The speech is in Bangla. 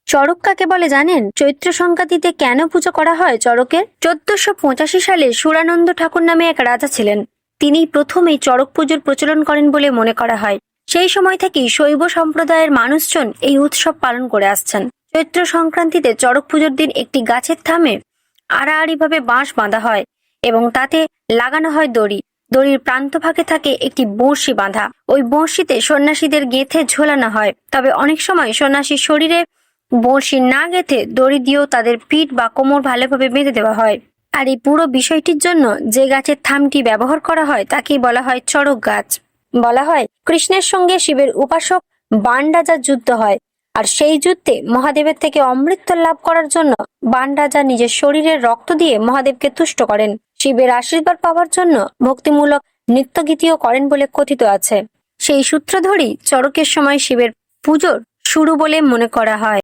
চড়ক কাকে বলে জানেন? চৈত্র সংক্রান্তিতে কেন পুজো করা হয় চড়কের? 1485 সালে সুরানন্দ ঠাকুর নামে এক রাজা ছিলেন। তিনি প্রথম এই চড়ক পুজোর প্রচলন করেন বলে মনে করা হয়। সেই সময় থেকেই শৈব সম্প্রদায়ের মানুষজন এই উৎসব পালন করে আসছেন। চৈত্র সংক্রান্তিতে চড়ক পুজোর দিন একটি গাছের থামে আড়াআড়িভাবে বাঁশ বাঁধা হয় এবং তাতে লাগানো হয় দড়ি। দড়ির প্রান্তভাগে থাকে একটি বড়শি বাঁধা। ওই বড়শিতে সন্ন্যাসীদের গেঁথে ঝোলানো হয়। তবে অনেক সময় সন্ন্যাসীর শরীরে বড়শি না গেঁথে দড়ি দিয়েও তাদের পিঠ বা কোমর ভালোভাবে বেঁধে দেওয়া হয়। আর এই পুরো বিষয়টির জন্য যে গাছের থামটি ব্যবহার করা হয় তাকেই বলা হয় চড়ক গাছ। বলা হয় কৃষ্ণের সঙ্গে শিবের উপাসক বাণ রাজার যুদ্ধ হয়, আর সেই যুদ্ধে মহাদেবের থেকে অমৃত লাভ করার জন্য বাণ রাজা নিজের শরীরের রক্ত দিয়ে মহাদেবকে তুষ্ট করেন। শিবের আশীর্বাদ পাওয়ার জন্য ভক্তিমূলক নৃত্যগীতিও করেন বলে কথিত আছে। সেই সূত্র ধরেই চড়কের সময় শিবের পুজোর শুরু বলে মনে করা হয়।